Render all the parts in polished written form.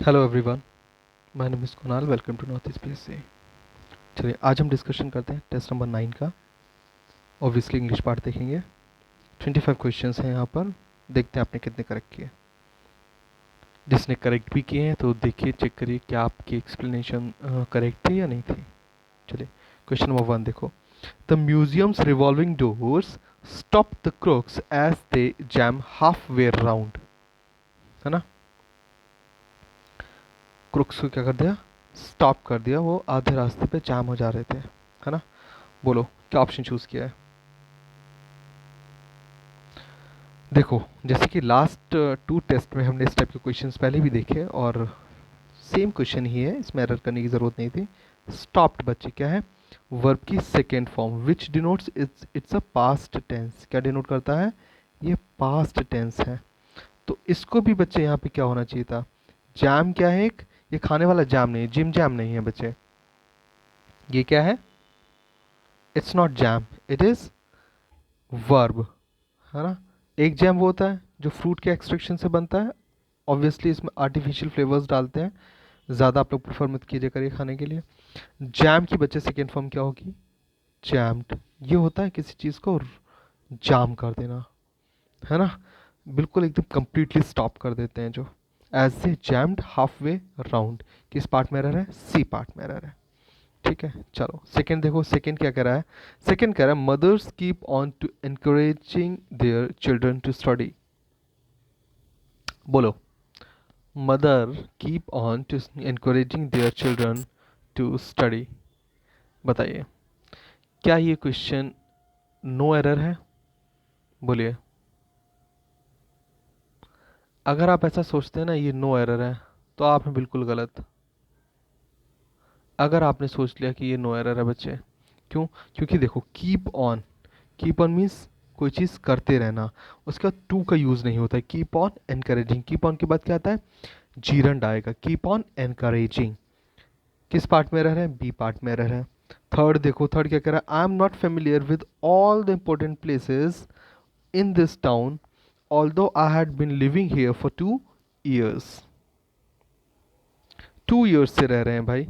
Hello everyone, my name is Kunal. Welcome to North East PSC. चलिए आज हम discussion करते हैं टेस्ट नंबर 9 का। ऑब्वियसली इंग्लिश पार्ट देखेंगे। 25 क्वेश्चंस हैं यहाँ पर। देखते हैं आपने कितने करेक्ट किए। जिसने करेक्ट भी किए हैं तो देखिए, चेक करिए क्या आपकी एक्सप्लेनेशन करेक्ट थी या नहीं थी। चलिए क्वेश्चन नंबर 1 देखो। The museum's revolving doors stop the crooks as they jam half way round. है ना, क्रुक्स को क्या कर दिया, स्टॉप कर दिया, वो आधे रास्ते पे जाम हो जा रहे थे। है ना, बोलो क्या ऑप्शन चूज किया है। देखो जैसे कि लास्ट 2 टेस्ट में हमने इस टाइप के क्वेश्चंस पहले भी देखे और सेम क्वेश्चन ही है, इसमें एरर करने की ज़रूरत नहीं थी। स्टॉप्ड बच्चे क्या है, वर्ब की second form which denotes it's a past tense. क्या डिनोट करता है, ये पास्ट टेंस है। तो इसको भी बच्चे यहाँ पे क्या होना चाहिए था, जैम क्या है एक, ये खाने वाला जाम नहीं है, जिम जैम नहीं है बच्चे। ये क्या है, it's not jam, it is verb. है ना, एक जैम वो होता है जो फ्रूट के एक्सट्रैक्शन से बनता है। ऑब्वियसली इसमें आर्टिफिशियल फ्लेवर्स डालते हैं, ज़्यादा आप लोग प्रेफर मत कीजिए करिए खाने के लिए। जैम की बच्चे सेकेंड फॉर्म क्या होगी, जैम्ड। ये होता है किसी चीज़ को जाम कर देना। है ना, बिल्कुल एकदम कंप्लीटली स्टॉप कर देते हैं जो। As a jammed half way round, किस पार्ट में एरर है, सी पार्ट में एरर है। ठीक है, चलो सेकंड देखो। सेकंड क्या कह रहा है, सेकंड कह रहा है mothers keep on to encouraging their children to study. बोलो, mother keep on to encouraging their children to study. बताइए क्या ये क्वेश्चन नो एरर है, बोलिए। अगर आप ऐसा सोचते हैं ना ये नो एरर है, तो आप हैं बिल्कुल गलत। अगर आपने सोच लिया कि ये नो एरर है बच्चे, क्यों, क्योंकि देखो कीप ऑन मीन्स कोई चीज़ करते रहना, उसका टू का यूज़ नहीं होता है। Keep on encouraging, keep on के बाद क्या आता है, जीरंड आएगा। कीप ऑन एनकरेजिंग किस पार्ट में एरर है, बी पार्ट में एरर है। थर्ड देखो, थर्ड क्या कह रहा है, I am not familiar with all the important places in this town although I had been living here for 2 years। 2 years से रह रहे हैं भाई,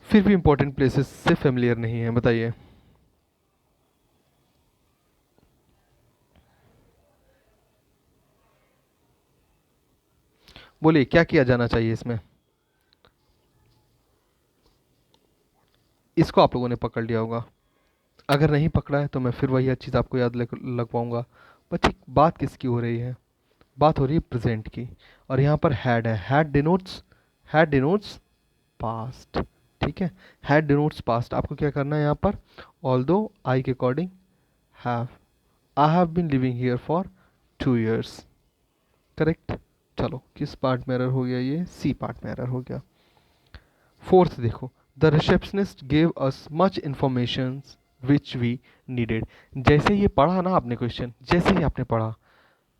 फिर भी इंपॉर्टेंट प्लेसेस से फेमिलियर नहीं है। बताइए बोलिए क्या किया जाना चाहिए इसमें। इसको आप लोगों ने पकड़ लिया होगा, अगर नहीं पकड़ा है तो मैं फिर वही चीज़ आपको याद लगवाऊंगा। बच्चे बात किसकी हो रही है, बात हो रही है प्रेजेंट की। और यहाँ पर हैड है, हैड डिनोट्स पास्ट। ठीक है, हैड डिनोट्स पास्ट। आपको क्या करना है यहाँ पर, ऑल्दो आई के according have, I have been living here for 2 years। Correct. चलो किस पार्ट में एरर हो गया, ये सी पार्ट में एरर हो गया। फोर्थ देखो, the receptionist gave us much information which we needed. जैसे ये पढ़ा ना आपने क्वेश्चन, जैसे ही आपने पढ़ा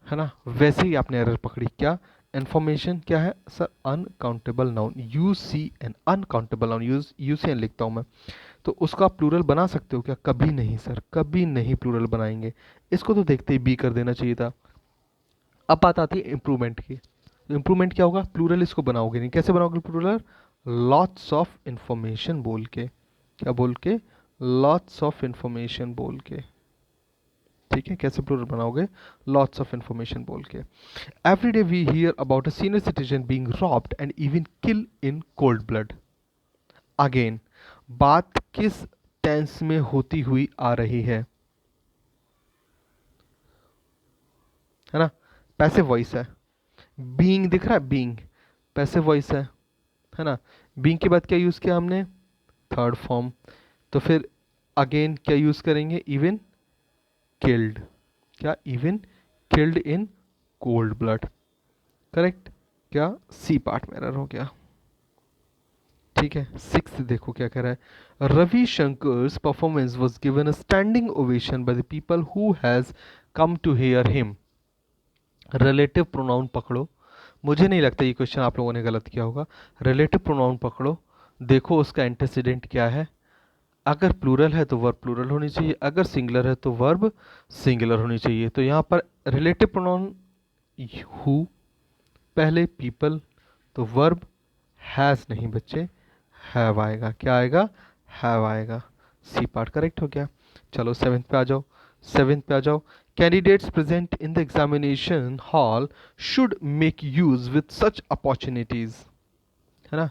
है ना, वैसे ही आपने एरर पकड़ी। क्या, इन्फॉर्मेशन क्या है sir, uncountable noun, U C N, uncountable noun, U C N लिखता हूँ मैं। तो उसको आप प्लूरल बना सकते हो क्या, कभी नहीं सर, कभी नहीं प्लूरल बनाएंगे। इसको तो देखते ही बी कर देना चाहिए था। अब बात आती है इम्प्रूवमेंट की। तो इम्प्रूवमेंट क्या होगा, प्लूरल इसको बनाओगे नहीं, कैसे बनाओगे प्लूरल, लॉट्स ऑफ इंफॉर्मेशन बोल के। क्या बोल के, लॉट्स ऑफ इंफॉर्मेशन बोल के। ठीक है, कैसे प्लूरल बनाओगे, लॉट्स ऑफ इंफॉर्मेशन बोल के। Every day we hear about a senior citizen being robbed and even kill in cold blood. Again बात किस टेंस में होती हुई आ रही है ना, पैसिव वॉइस है। बीइंग दिख रहा है, बीइंग पैसिव वॉइस है ना। बीइंग के बाद क्या यूज किया हमने, थर्ड फॉर्म। तो फिर अगेन क्या यूज करेंगे, इवन किल्ड। क्या, even killed in cold blood. Correct. क्या, सी पार्ट में एरर हो गया। ठीक है, सिक्स देखो क्या कह रहा है, Ravi Shankar's performance was given a standing ovation by the people who has come to hear him. Relative pronoun पकड़ो, मुझे नहीं लगता ये क्वेश्चन आप लोगों ने गलत किया होगा। रिलेटिव प्रोनाउन पकड़ो, देखो उसका एंटेसिडेंट क्या है। अगर प्लूरल है तो वर्ब प्लूरल होनी चाहिए, अगर सिंगुलर है तो वर्ब सिंगुलर होनी चाहिए। तो यहाँ पर रिलेटिव प्रोनाउन हु, पहले पीपल, तो वर्ब हैज़ नहीं बच्चे, हैव आएगा। क्या आएगा? हैव आएगा। सी पार्ट करेक्ट हो गया। चलो सेवेंथ पे आ जाओ। सेवेंथ पे आ जाओ। Candidates present in the examination hall should make use with such opportunities, है ना।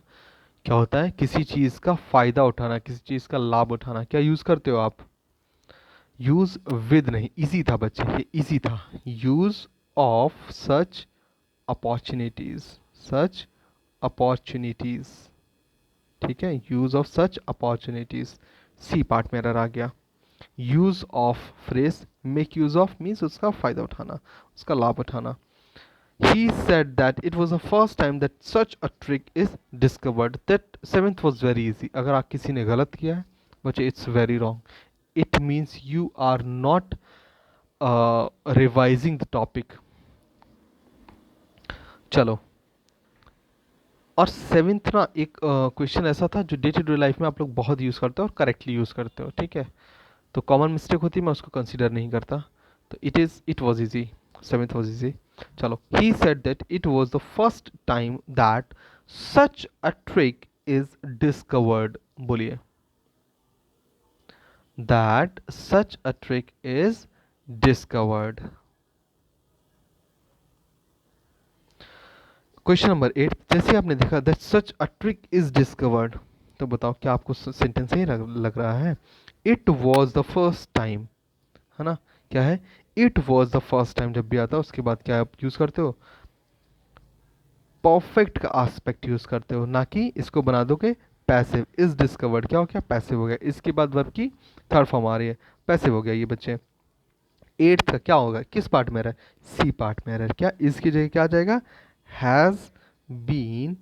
क्या होता है? किसी चीज का फायदा उठाना, किसी चीज का लाभ उठाना। क्या यूज करते हो आप? यूज विद नहीं, इजी था बच्चे, ये इजी था। Use of such opportunities, such opportunities, ठीक है। Use of such opportunities, C part में एरर आ गया। Use of phrase make use of means उसका फायदा उठाना, उसका लाभ उठाना। He said that it was the first time that such a trick is discovered. That seventh was very easy. अगर आप किसी ने गलत किया है बच्चे, it's very wrong. It means you are not revising the topic. चलो, और सेवेंथ ना एक क्वेश्चन ऐसा था जो डे टू डे लाइफ में आप लोग बहुत यूज़ करते हो और करेक्टली यूज़ करते हो, ठीक है। तो कॉमन मिस्टेक होती है, मैं उसको कंसीडर नहीं करता। तो it was easy, seventh was easy. चलो, he said that it was the first time that such a trick is discovered. बोलिए, that such a trick is discovered. Question number 8, जैसे आपने देखा that such a trick is discovered, तो बताओ क्या आपको sentence सही लग रहा है? It was the first time, है ना। क्या है? It was the first time जब भी आता है उसके बाद क्या आप यूज करते हो? परफेक्ट का आस्पेक्ट यूज करते हो, ना कि इसको बना दोगे पैसिव। इज डिस्कवर्ड क्या हो गया? पैसिव हो गया। इसके बाद वर्ब की थर्ड फॉर्म आ रही है, पैसिव हो गया ये बच्चे। एट्थ का क्या होगा? किस पार्ट में एरर? सी पार्ट में एरर। क्या इसकी जगह क्या आ जाएगा? Has been,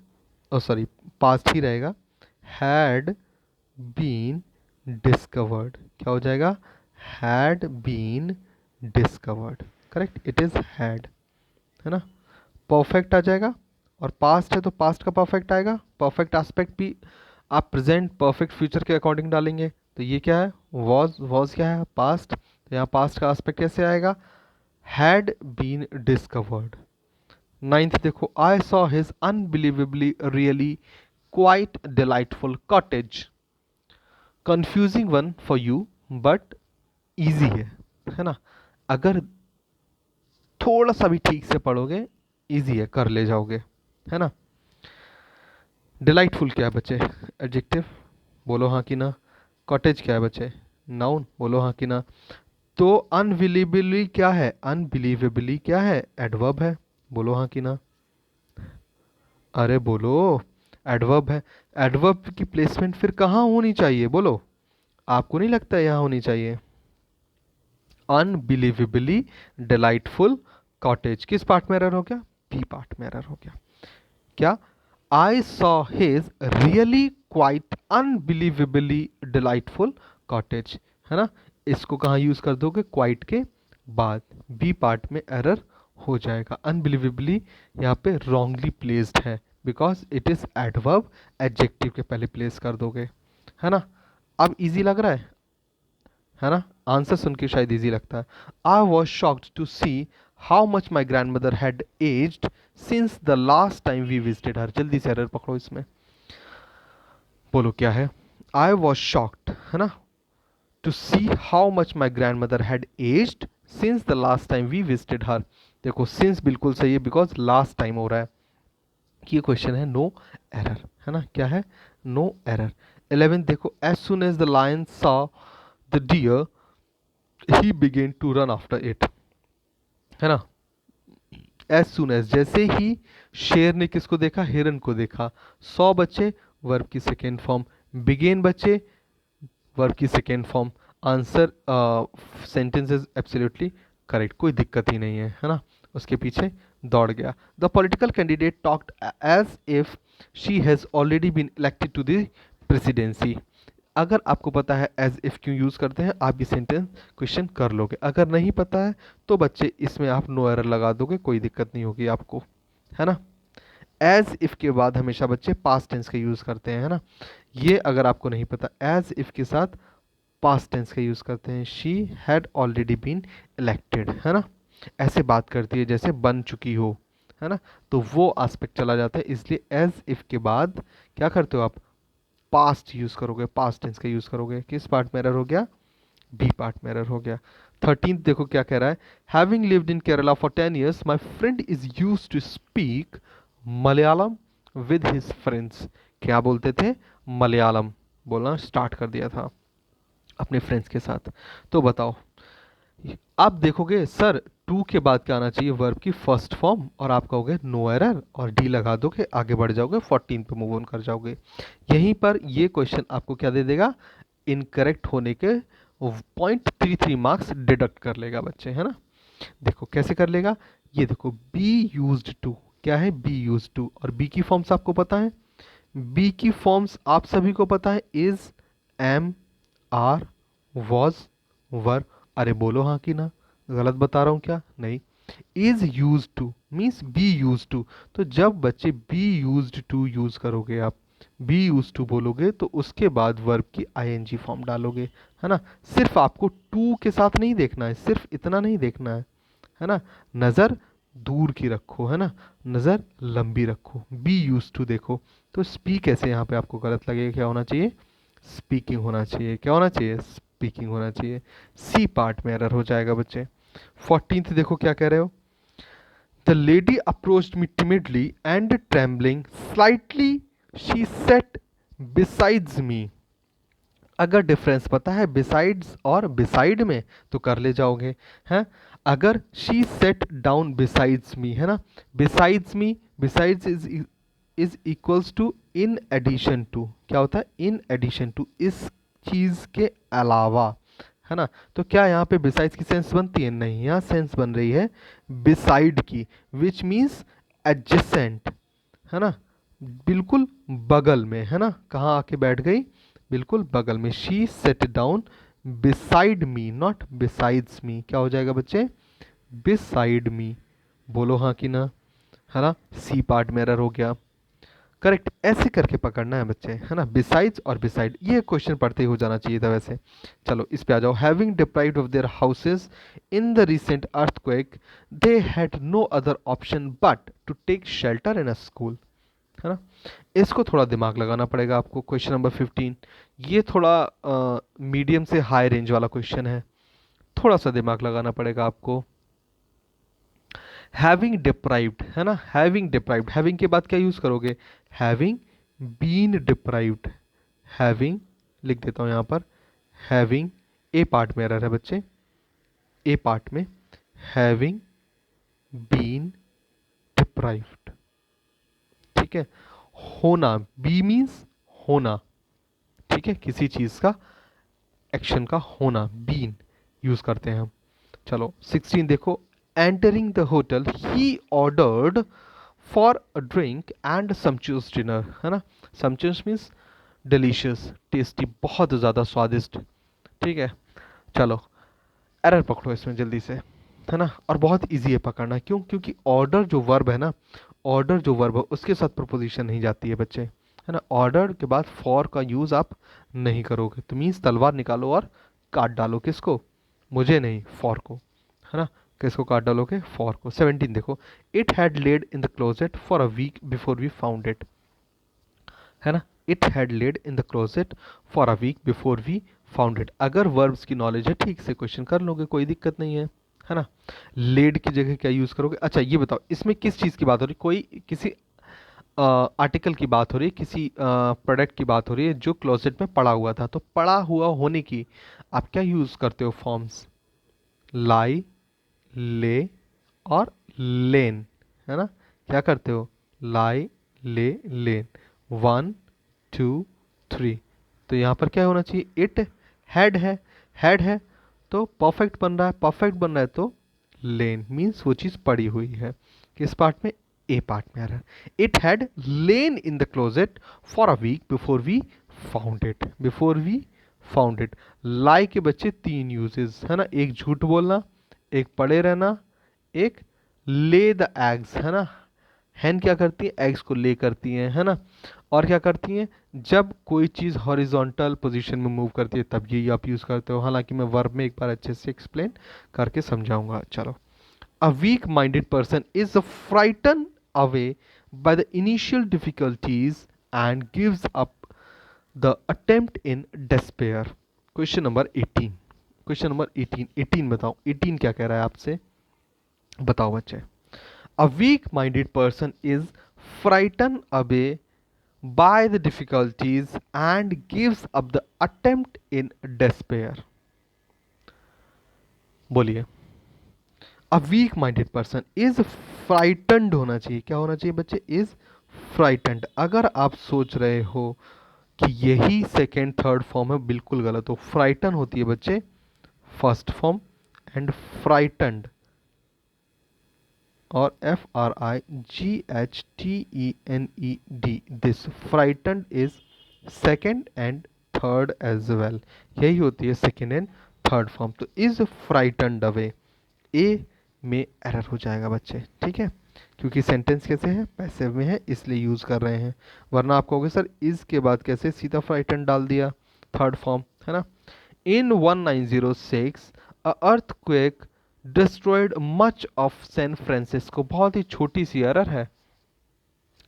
oh sorry, past ही रहेगा। हैड बीन डिस्कवर्ड, क्या हो जाएगा? Had been discovered, correct. It is had, है ना। परफेक्ट आ जाएगा, और पास्ट है तो पास्ट का परफेक्ट आएगा। परफेक्ट एस्पेक्ट भी आप प्रेजेंट परफेक्ट फ्यूचर के अकॉर्डिंग डालेंगे। तो ये क्या है? वॉज क्या है? पास्ट। तो यहाँ पास्ट का एस्पेक्ट कैसे आएगा? Had been discovered. नाइन्थ देखो, I saw his unbelievably really quite delightful cottage. Confusing one for you but easy है ना। अगर थोड़ा सा भी ठीक से पढ़ोगे इजी है, कर ले जाओगे, है ना। डिलाइटफुल क्या है बच्चे? एडजेक्टिव, बोलो हाँ कि ना। कॉटेज क्या है बच्चे? नाउन, बोलो हाँ कि ना। तो अनबिलीवेबली क्या है? अनबिलीवेबली क्या है? एडवर्ब है, बोलो हाँ कि ना। अरे बोलो, एडवर्ब है। एडवर्ब की प्लेसमेंट फिर कहाँ होनी चाहिए बोलो? आपको नहीं लगता यहाँ होनी चाहिए? अनबिलीवेबली डिलाइटफुल कॉटेज किस पार्ट में एरर हो गया? बी पार्ट में एरर हो गया। क्या? आई saw his really quite unbelievably delightful cottage, है ना। इसको कहाँ यूज कर दोगे? क्वाइट के बाद। बी पार्ट में एरर हो जाएगा। अनबिलीवेबली यहाँ पे रॉन्गली प्लेस्ड है, because it is adverb, adjective के पहले प्लेस कर दोगे, है ना। अब इजी लग रहा है ना। आंसर सुन के शायद इजी लगता है। I was shocked to see how much my grand mother had aged since the last time we visited her. जल्दी से एरर पकड़ो इसमें, बोलो क्या है? आई वॉज शॉक्ड, है ना, to see how much my grand mother had aged since the last time we visited her. देखो सिंस बिल्कुल सही है, बिकॉज लास्ट टाइम हो रहा है। ये क्वेश्चन है नो एरर, है ना। क्या है? No error. 11 देखो, as soon as the lion saw the deer he began to run after it, है ना। एज सुन एज, जैसे ही शेर ने किसको देखा? हिरन को देखा। सौ बच्चे, वर्ब की सेकेंड फॉर्म। बिगेन बच्चे, वर्ब की second form. Answer sentence is absolutely correct, कोई दिक्कत ही नहीं है ना। उसके पीछे दौड़ गया। The political candidate talked as if she has already been elected to the presidency. अगर आपको पता है एज इफ क्यों यूज करते हैं, आप ये सेंटेंस क्वेश्चन कर लोगे। अगर नहीं पता है तो बच्चे इसमें आप नो एरर लगा दोगे, कोई दिक्कत नहीं होगी आपको, है ना। एज इफ के बाद हमेशा बच्चे पास्ट टेंस का यूज करते हैं, है ना। ये अगर आपको नहीं पता, एज इफ के साथ पास्ट टेंस का यूज करते हैं। She had already been elected, है ना। ऐसे बात करती है जैसे बन चुकी हो, है ना, तो वो एस्पेक्ट चला जाता है, इसलिए एज इफ के बाद क्या करते हो आप, पास्ट यूज करोगे, पास्ट टेंस का यूज करोगे। किस पार्ट में एरर हो गया, बी पार्ट में एरर हो गया। 13th देखो क्या कह रहा है, having lived in Kerala for 10 years my friend is use to speak Malayalam with his friends. क्या बोलते थे, मलयालम बोलना स्टार्ट कर दिया था अपने फ्रेंड्स के साथ। तो बताओ, आप देखोगे सर टू के बाद क्या आना चाहिए, वर्ब की फर्स्ट फॉर्म, और आप कहोगे नो एरर और डी लगा दोगे, आगे बढ़ जाओगे, 14 पे मूव ऑन कर जाओगे। यहीं पर ये क्वेश्चन आपको क्या दे देगा, इनकरेक्ट होने के 0.33 मार्क्स डिडक्ट कर लेगा बच्चे, है ना। देखो कैसे कर लेगा, ये देखो बी यूज्ड टू, क्या है, बी यूज्ड टू, और बी की फॉर्म्स आपको पता है, बी की फॉर्म्स आप सभी को पता है, इज, एम, आर, वॉज, वर। अरे बोलो हाँ कि ना, गलत बता रहा हूँ क्या, नहीं। Is use to means be use to, तो जब बच्चे बी यूज्ड टू यूज करोगे, आप बी यूज टू बोलोगे, तो उसके बाद वर्ब की आईएनजी फॉर्म डालोगे, है ना। सिर्फ आपको टू के साथ नहीं देखना है, सिर्फ इतना नहीं देखना है ना, नज़र दूर की रखो, है ना, नज़र लंबी रखो, बी यूज टू देखो। तो स्पीक ऐसे यहाँ पे आपको गलत लगेगा, क्या होना चाहिए, स्पीकिंग होना चाहिए, क्या होना चाहिए, स्पीकिंग होना चाहिए। सी पार्ट में एरर हो जाएगा बच्चे। 14th देखो क्या कह रहे हो, the lady approached me timidly and trembling slightly she sat besides me. अगर डिफरेंस पता है बिसाइड्स और बिसाइड में तो कर ले जाओगे, हैं। अगर she set down besides me, है ना, besides me, besides is equals to in addition to, क्या होता है, इन एडिशन टू, इस चीज के अलावा, है ना। तो क्या यहाँ पे बिसाइड्स की सेंस बनती है, नहीं, यहाँ सेंस बन रही है बिसाइड की, विच मीन्स एडजेसेंट, है ना, बिल्कुल बगल में, है ना, कहाँ आके बैठ गई, बिल्कुल बगल में। She set down beside me, not besides me, क्या हो जाएगा बच्चे, बिसाइड मी। बोलो हाँ कि ना, है ना, सी पार्ट में एरर हो गया। करेक्ट, ऐसे करके पकड़ना है बच्चे, है ना, बिसाइड्स और बिसाइड, ये क्वेश्चन पढ़ते ही हो जाना चाहिए था वैसे। चलो इस पे आ जाओ, having deprived of their houses in the recent earthquake they had no other option but to take shelter in a school, है ना। इसको थोड़ा दिमाग लगाना पड़ेगा आपको। क्वेश्चन नंबर 15, ये थोड़ा मीडियम से हाई रेंज वाला क्वेश्चन है, थोड़ा सा दिमाग लगाना पड़ेगा आपको। हैविंग डिप्राइव्ड, है ना, हैविंग डिप्राइव्ड, हैविंग के बाद क्या यूज करोगे, हैविंग बीन डिप्राइव्ड, हैविंग लिख देता हूं यहां पर, हैविंग ए पार्ट में एरर है बच्चे, ए पार्ट में हैविंग बीन डिप्राइव्ड, ठीक है। होना, बी मीन्स होना, ठीक है, किसी चीज का, एक्शन का होना, बीन यूज करते हैं हम। चलो 16 देखो, entering the hotel he ordered for a drink and sumptuous dinner, है ना, समचूस मीन्स डिलीशियस, टेस्टी, बहुत ज़्यादा स्वादिष्ट, ठीक है। चलो एरर पकड़ो इसमें जल्दी से, है ना, और बहुत इजी है पकड़ना, क्यों, क्योंकि ऑर्डर जो वर्ब है ना, ऑर्डर जो वर्ब है उसके साथ प्रपोजिशन नहीं जाती है बच्चे, है ना, ऑर्डर के बाद फॉर का यूज़ आप नहीं करोगे, तो मीन्स तलवार निकालो और काट डालो, किसको, मुझे नहीं, फॉर को, है ना, किसको काट डालोगे, फॉर को। 17 देखो, it had laid in the closet for a week before we found it, है ना, it had laid in the closet for a week before we found it. अगर वर्ब्स की नॉलेज है ठीक से क्वेश्चन कर लोगे, कोई दिक्कत नहीं है ना। लेड की जगह क्या यूज करोगे, अच्छा ये बताओ इसमें किस चीज की बात हो रही, कोई किसी आर्टिकल की बात हो रही है, किसी प्रोडक्ट की बात हो रही है जो क्लोजेट में पड़ा हुआ था, तो पड़ा हुआ होने की आप क्या यूज करते हो, फॉर्म्स, लाई, ले और लेन, है ना, क्या करते हो, लाई, ले, लेन, 1 2 3। तो यहाँ पर क्या होना चाहिए, इट हैड है, हैड है तो परफेक्ट बन रहा है, परफेक्ट बन रहा है तो लेन मीन्स वो चीज़ पड़ी हुई है, किस पार्ट में, ए पार्ट में आ रहा है। It had lain in the closet for a week before we found it, before we found it. Lie के बच्चे 3 यूजेस, है ना, एक झूठ बोलना, एक पड़े रहना, एक ले द एग्स, है ना, हैन क्या करती है, एग्स को ले करती है ना, और क्या करती हैं, जब कोई चीज़ हॉरिजॉन्टल पोजीशन में मूव करती है तब यही आप यूज़ करते हो, हालांकि मैं वर्ब में एक बार अच्छे से एक्सप्लेन करके समझाऊंगा। चलो A weak minded person is frightened away by the initial difficulties and gives up the attempt in despair. Question number 18, question number 18, 18 बताओ 18 क्या कह रहा है आपसे, बताओ बच्चे. A weak minded person is frightened away by the difficulties and gives up the attempt in despair. बोलिए. A weak minded person is frightened होना चाहिए, क्या होना चाहिए बच्चे, इज फ्राइटन्ड. अगर आप सोच रहे हो कि यही सेकेंड थर्ड फॉर्म है, बिल्कुल गलत हो. फ्राइटन होती है बच्चे फर्स्ट फॉर्म, एंड फ्राइटन्ड और FRIGHTENED, this frightened is second and third as well. यही होती है सेकेंड एंड थर्ड फॉर्म. तो इज फ्राइटन्ड अवे, ए में एरर हो जाएगा बच्चे, ठीक है, क्योंकि सेंटेंस कैसे है, पैसिव में है, इसलिए यूज कर रहे हैं. वरना आप कहोगे सर इज के बाद कैसे सीधा फ्राइटन डाल दिया, थर्ड फॉर्म है ना. In 1906 a earthquake destroyed much of San Francisco. बहुत ही छोटी सी एरर है,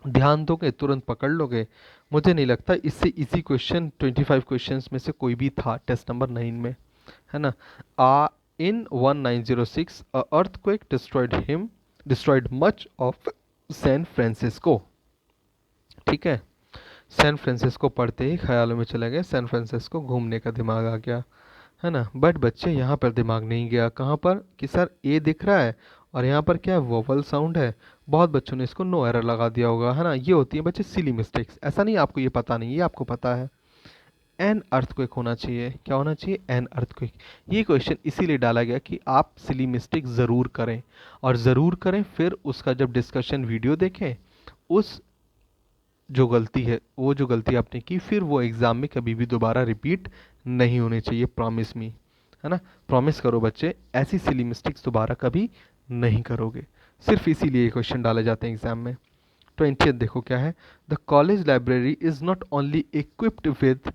ध्यान दोगे तुरंत पकड़ लोगे. मुझे नहीं लगता इससे इजी क्वेश्चन 25 क्वेश्चंस में से कोई भी था टेस्ट नंबर 9 में, है ना. In 1906 a earthquake destroyed much of San Francisco. ठीक है, सैन फ्रांसिस्को पढ़ते ही ख्यालों में चले गए सैन फ्रांसिस्को, घूमने का दिमाग आ गया, है ना. बट बच्चे यहाँ पर दिमाग नहीं गया, कहाँ पर कि सर ए दिख रहा है और यहाँ पर क्या है, वोवल साउंड है. बहुत बच्चों ने इसको नो एरर लगा दिया होगा, है ना. ये होती है बच्चे सिली मिस्टेक्स. ऐसा नहीं आपको ये पता नहीं, ये आपको पता है. एन अर्थक्वेक होना चाहिए, क्या होना चाहिए, एन अर्थक्वेक. ये क्वेश्चन इसीलिए डाला गया कि आप सिली मिस्टेक ज़रूर करें, और ज़रूर करें फिर उसका जब डिस्कशन वीडियो देखें, उस जो गलती है, वो जो गलती आपने की, फिर वो एग्ज़ाम में कभी भी दोबारा रिपीट नहीं होनी चाहिए. प्रॉमिस मी, है ना. प्रॉमिस करो बच्चे ऐसी सिली मिस्टेक्स दोबारा कभी नहीं करोगे. सिर्फ इसीलिए ये क्वेश्चन डाले जाते हैं एग्जाम में. 20th देखो क्या है. The college library is not only equipped with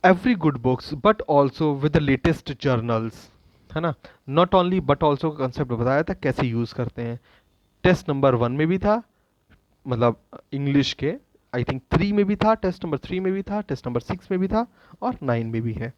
every good books but also with the latest journals, है ना. नॉट ओनली बट ऑल्सो का कंसेप्ट बताया था कैसे यूज़ करते हैं. टेस्ट नंबर 1 में भी था, मतलब इंग्लिश के आई थिंक 3 में भी था, टेस्ट नंबर 3 में भी था, टेस्ट नंबर 6 में भी था, और 9 में भी है.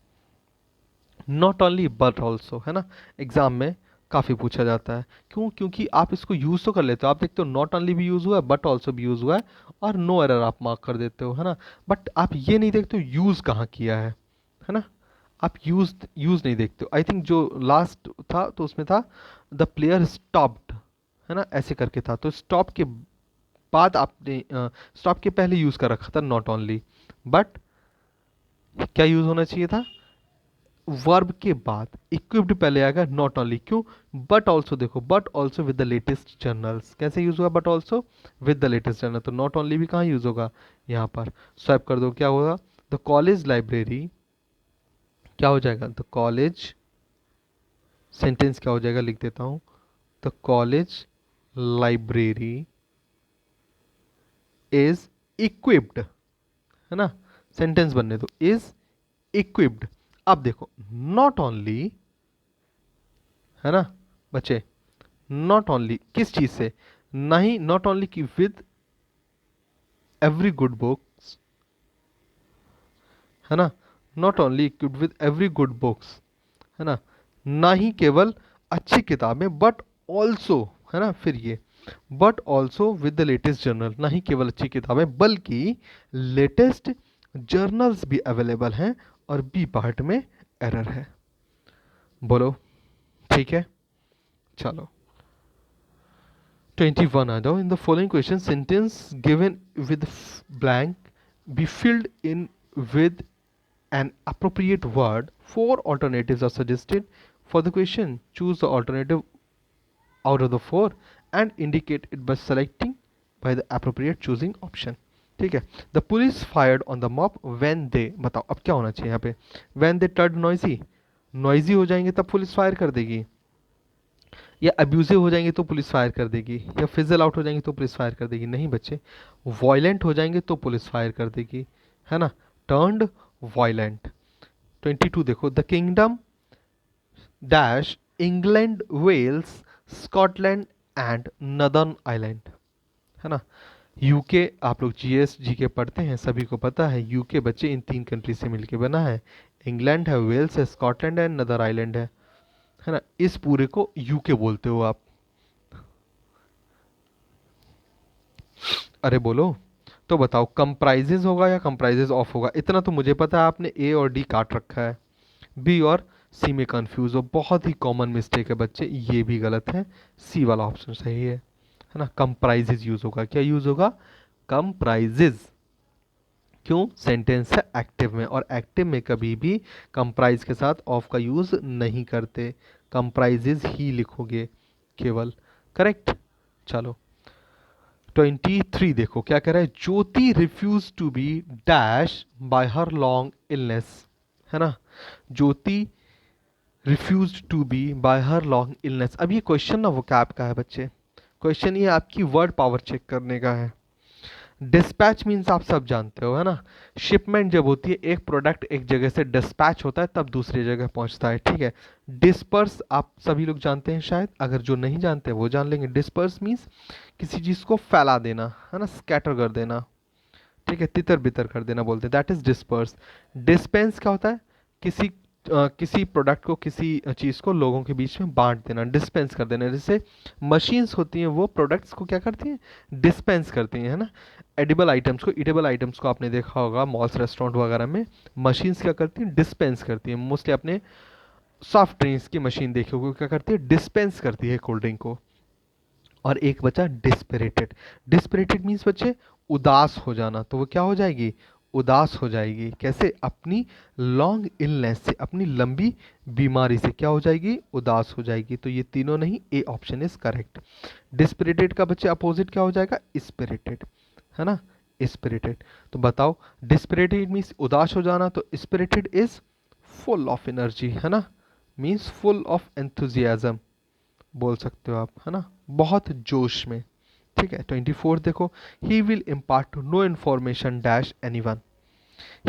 नॉट ओनली बट ऑल्सो, है ना, एग्जाम में काफ़ी पूछा जाता है. क्यों, क्योंकि आप इसको यूज़ तो कर लेते हो. आप देखते हो नॉट ओनली भी यूज़ हुआ है, बट ऑल्सो भी यूज़ हुआ है, और नो एरर आप मार्क कर देते हो, है ना. बट आप ये नहीं देखते हो यूज़ कहाँ किया है ना. आप यूज़ नहीं देखते हो. आई थिंक जो लास्ट था तो उसमें था द प्लेयर स्टॉप्ड, है ना, ऐसे करके था. तो स्टॉप के बाद आपने स्टॉप के पहले यूज़ कर रखा था नॉट ओनली. बट क्या यूज़ होना चाहिए था, वर्ब के बाद इक्विप्ड पहले आएगा, नॉट ओनली. क्यों, बट ऑल्सो देखो, but also with the latest journals, कैसे यूज हुआ, but also with the latest journal. तो नॉट ओनली भी कहाँ यूज होगा, यहाँ पर. स्वैप कर दो, क्या होगा, द कॉलेज लाइब्रेरी, क्या हो जाएगा, द कॉलेज, सेंटेंस क्या हो जाएगा, लिख देता हूँ, the college library is equipped, है ना. सेंटेंस बनने दो, इज इक्विप्ड. अब देखो नॉट ओनली, है ना बच्चे, नॉट ओनली किस चीज से, नहीं नॉट ओनली की विद एवरी गुड बुक्स, है ना. Not only equipped with every good books, है ना, ना ही केवल अच्छी किताबें, बट ऑल्सो, है ना, फिर ये but also with the latest journal, ना ही केवल अच्छी किताबें बल्कि लेटेस्ट जर्नल्स भी अवेलेबल हैं, और बी पार्ट में एरर है. बोलो ठीक है, चलो 21 आ जाओ. In the following question sentence given with blank be filled in with an appropriate word. 4 alternatives are suggested for the question. Choose the alternative out of the 4 and indicate it by selecting by the appropriate choosing option. ठीक है. The police fired on the mob when they, बताओ अब क्या होना चाहिए यहाँ पे, when they टर्ड noisy, noisy हो जाएंगे तब पुलिस फायर कर देगी, या अब्यूजिव हो जाएंगे तो पुलिस फायर कर देगी, या फिजल आउट हो जाएंगे तो पुलिस फायर कर देगी. नहीं बच्चे, वॉयलेंट हो जाएंगे तो पुलिस फायर कर देगी, है ना. Turned violent. 22 देखो, the kingdom dash England Wales Scotland and northern island, है ना। यूके, आप लोग जीएस जीके पढ़ते हैं, सभी को पता है यूके बच्चे इन तीन कंट्री से मिलके बना है। इंग्लैंड है, वेल्स है, स्कॉटलैंड है, नदर आइलैंड है ना। इस पूरे को यूके बोलते हो आप। अरे बोलो, तो बताओ कंप्राइजेज होगा या कंप्राइजेज ऑफ होगा? इतना तो मुझे पता है, आपने ए और डी काट रखा है, बी और सी में कंफ्यूज हो। बहुत ही कॉमन मिस्टेक है बच्चे, ये भी गलत है, सी वाला ऑप्शन सही है ना। कंप्राइजेज यूज होगा, क्या यूज होगा? कंप्राइजेज। क्यों? सेंटेंस है एक्टिव में, और एक्टिव में कभी भी कंप्राइज के साथ ऑफ का यूज नहीं करते, कंप्राइजेज ही लिखोगे केवल। करेक्ट। चलो 23 देखो क्या कह रहा है। Jyoti refuse to be dash by her long illness, है ना। Jyoti refuse to be by her long illness. अब ये क्वेश्चन ना वो कैप का है बच्चे, क्वेश्चन ये आपकी वर्ड पावर चेक करने का है। डिस्पैच मीन्स आप सब जानते हो, है ना। शिपमेंट जब होती है, एक प्रोडक्ट एक जगह से डिस्पैच होता है तब दूसरी जगह पहुंचता है, ठीक है। डिस्पर्स आप सभी लोग जानते हैं शायद, अगर जो नहीं जानते वो जान लेंगे। डिस्पर्स मीन्स किसी चीज को फैला देना, है ना, स्कैटर कर देना, ठीक है, तितर बितर कर देना बोलते हैं, दैट इज डिस्पर्स। डिस्पेंस क्या होता है? किसी किसी प्रोडक्ट को, किसी चीज़ को लोगों के बीच में बांट देना, डिस्पेंस कर देना। जैसे मशीन्स होती हैं वो प्रोडक्ट्स को क्या करती हैं? डिस्पेंस करती हैं, है ना। एडिबल आइटम्स को, ईटेबल आइटम्स को आपने देखा होगा मॉल्स रेस्टोरेंट वगैरह में, मशीन्स क्या करती हैं? डिस्पेंस करती हैं। मोस्टली आपने सॉफ्ट ड्रिंक्स की मशीन देखी होगी, क्या करती है? डिस्पेंस करती है कोल्ड ड्रिंक को। और एक बचा डिस्पिरेटेड। डिस्पिरेटेड मीन्स बच्चे उदास हो जाना, तो वो क्या हो जाएगी? उदास हो जाएगी। कैसे? अपनी लॉन्ग इलनेस से, अपनी लंबी बीमारी से क्या हो जाएगी? उदास हो जाएगी। तो ये तीनों नहीं, ए ऑप्शन इज करेक्ट। डिस्पिरेटेड का बच्चे अपोजिट क्या हो जाएगा? स्पिरिटेड, है ना, स्पिरिटेड। तो बताओ, डिस्पिरेटेड मीन्स उदास हो जाना, तो spirited is full of energy, है ना, मीन्स फुल ऑफ एंथुजियाज्म बोल सकते हो आप, है ना, बहुत जोश में। ठीक है 24 देखो। He will impart no information dash anyone.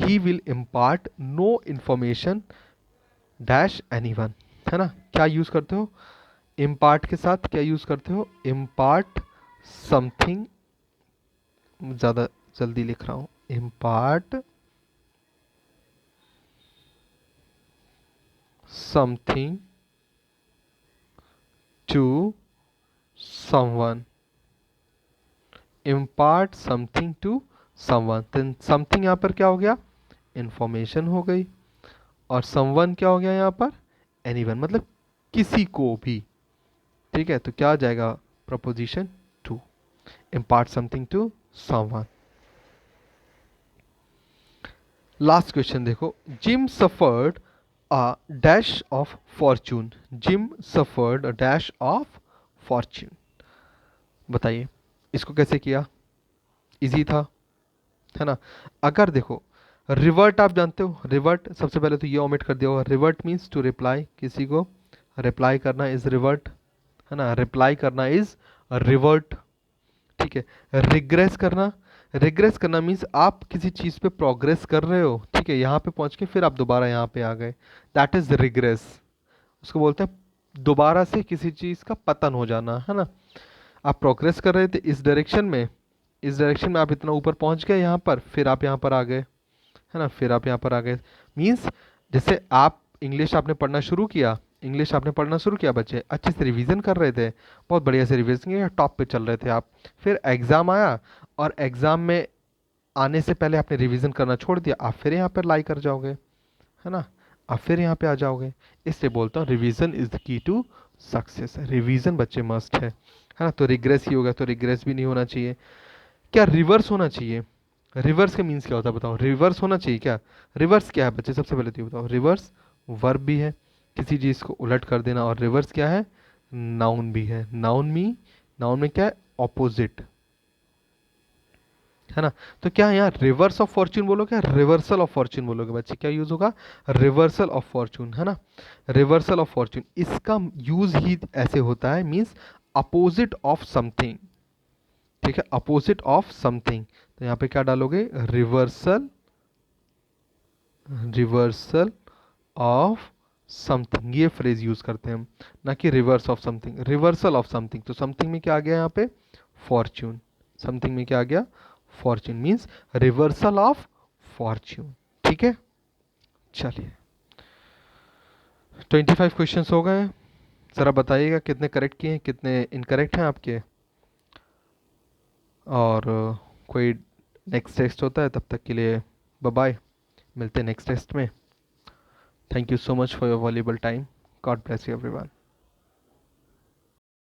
He will impart no information dash anyone, है ना। क्या यूज करते हो इम्पार्ट के साथ? क्या यूज करते हो? इम्पार्ट समथिंग, ज्यादा जल्दी लिख रहा हूं, impart something to someone. Impart something to someone, then something यहाँ पर क्या हो गया? इंफॉर्मेशन हो गई। और समवन क्या हो गया यहाँ पर? एनीवन, मतलब किसी को भी। ठीक है, तो क्या आ जाएगा? Preposition to, impart something to someone. Last question देखो। Jim suffered a dash of fortune. Jim suffered a dash of fortune, बताइए इसको कैसे किया? इजी था, है ना। अगर देखो, रिवर्ट आप जानते हो, रिवर्ट सबसे पहले तो ये ओमिट कर दिया होगा। रिवर्ट मीन्स टू रिप्लाई, किसी को रिप्लाई करना इज रिवर्ट, है ना। रिप्लाई करना इज रिवर्ट, ठीक है। रिग्रेस करना, रिग्रेस करना मीन्स आप किसी चीज पे प्रोग्रेस कर रहे हो, ठीक है, यहाँ पे पहुंच के फिर आप दोबारा यहाँ पे आ गए, दैट इज रिग्रेस। उसको बोलते हैं दोबारा से किसी चीज का पतन हो जाना, है ना। आप प्रोग्रेस कर रहे थे इस डायरेक्शन में, इस डायरेक्शन में आप इतना ऊपर पहुंच गए यहाँ पर, फिर आप यहाँ पर आ गए, है ना, फिर आप यहाँ पर आ गए। मीन्स जैसे आप इंग्लिश आपने पढ़ना शुरू किया, इंग्लिश आपने पढ़ना शुरू किया बच्चे, अच्छे से रिवीजन कर रहे थे, बहुत बढ़िया से रिवीजन किया, टॉप पे चल रहे थे आप। फिर एग्ज़ाम आया, और एग्ज़ाम में आने से पहले आपने रिवीजन करना छोड़ दिया, आप फिर यहाँ पर लाई कर जाओगे, है ना, आप फिर यहाँ पे आ जाओगे। इसलिए बोलता हूँ revision is the key to success. Revision बच्चे मस्ट है ना। तो रिग्रेस ही होगा, तो रिग्रेस भी नहीं होना चाहिए। क्या रिवर्स होना चाहिए? रिवर्स का मीन्स क्या होता है बताओ? रिवर्स होना चाहिए क्या? रिवर्स क्या है बच्चे? सबसे पहले तो ये बताओ। रिवर्स वर्ब भी है, किसी चीज़ को उलट कर देना, और रिवर्स क्या है? नाउन भी है। नाउन में क्या है? ऑपोजिट, है ना। तो क्या है यहाँ? रिवर्स ऑफ फॉर्च्यून बोलोगे, रिवर्सल ऑफ फॉर्च्यून बोलोगे बच्चे? क्या यूज होगा? रिवर्सल ऑफ फॉर्च्यून, है ना। रिवर्सल ऑफ फॉर्च्यून, इसका यूज ही ऐसे होता है, मीन्स अपोजिट ऑफ समथिंग, ठीक है, अपोजिट ऑफ समथिंग। तो यहाँ पे क्या डालोगे? रिवर्सल, रिवर्सल ऑफ समथिंग, ये फ्रेज यूज करते हैं हम, ना कि reverse of something, reversal of something. तो समथिंग में क्या आ गया यहाँ पे, फॉर्च्यून। समथिंग में क्या आ गया, Fortune means reversal of Fortune. ठीक है, चलिए 25 क्वेश्चंस हो गए हैं। ज़रा बताइएगा कितने करेक्ट किए हैं, कितने इनकरेक्ट हैं आपके। और कोई नेक्स्ट टेस्ट होता है, तब तक के लिए बाय बाय, मिलते हैं नेक्स्ट टेस्ट में। Thank you so much for your valuable time. God bless you everyone.